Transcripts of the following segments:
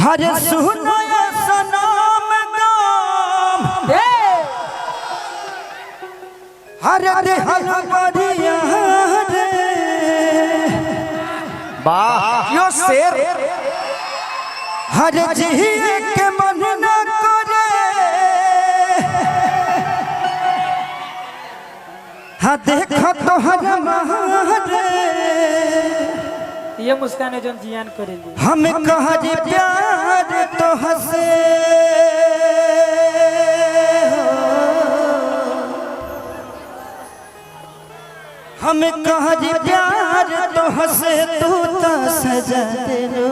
हरे सुनो सनम गाम हरे देहल बढ़िया रे वाह यो शेर हरे जिए के मन न करे हाँ देखो तो हर मारे ये मुस्कान जो जियान करेंगे हम कहा जी प्यार तो हंसे हम कहा जी प्यार तो हंसे तू तो सजा दे लो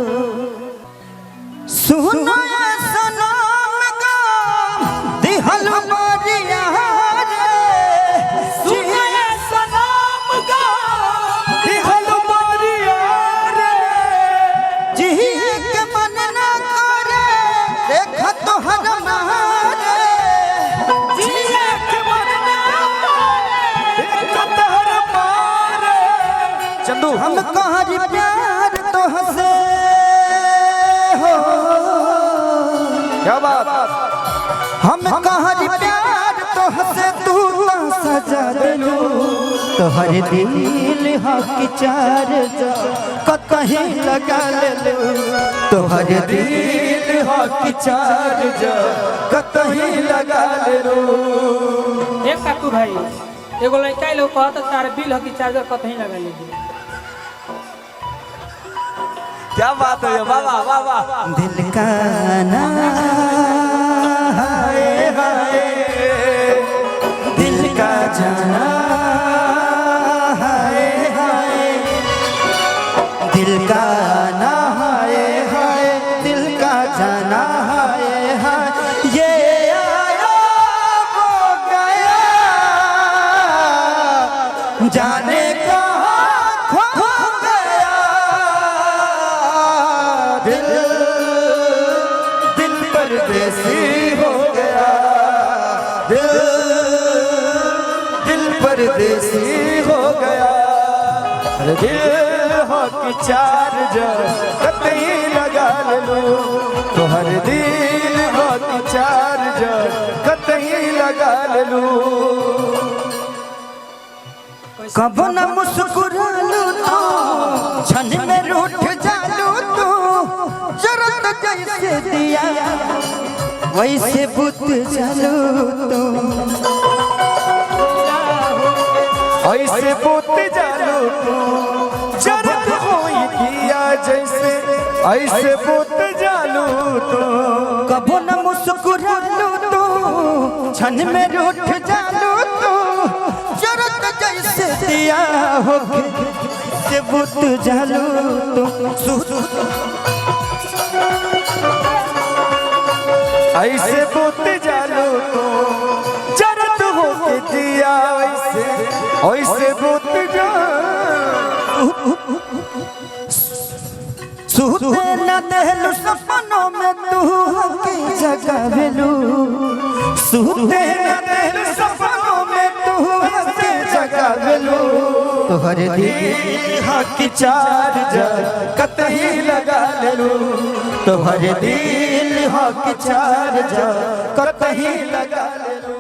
सुनो सनम गाम दिहल मारिया रे सुनो सनम गाम दिहल मारिया रे जिए के मन न करे देख तो हर मारे जिए के मन न करे देख तो हर मारे चंदू हम कहा जी प्यार तो हंसे क्या बात हम कहा जी प्यार तो हंसे तू तो सजा देलू तोहर दिल हक चार कहीं लगा ले तोहर दिल हक चार कहीं लगा ले एक काकू भाई एगो लड़का लोग कहता तार बिल हकी चार्जर कतहीं लगा लीजिए। क्या बात है वाह वाह वाह वाह दिल का ना हाय हाय दिल का जाना हाय हाय दिल का ना हाय हाय दिल का जाना हाय हाय ये आया वो गया जाने कहाँ खो गया दिल दिल परदेसी हो गया दिल दिल परदेसी हो गया दिल हो की चार्ज कतई लगा लो तो हर दिल हो की चार्ज कतई लगा लो कब न मुस्कुरालू तो छन में रूठ जालू तो जरूरत जैसे दिया वैसे बुत जालू तो ऐसे पोत जालो तो जरत होई किया जैसे ऐसे पोत जालो तो कब न मुस्कुरालू तो छन में रूठ जालू तो जरूरत जैसे दिया हो से बुत जालू तो ऐसे पोत जालो तो जरत हो के दिया ऐसे ऐसे पोत सुते न देलू सपनों में तू की जगह भेलू सुते न देलू सपनों में तू की जगह भेलू तोहर दिल हक चार्ज कतई लगा लेलू तोहर दिल हक चार्ज कतई लगा लेलू।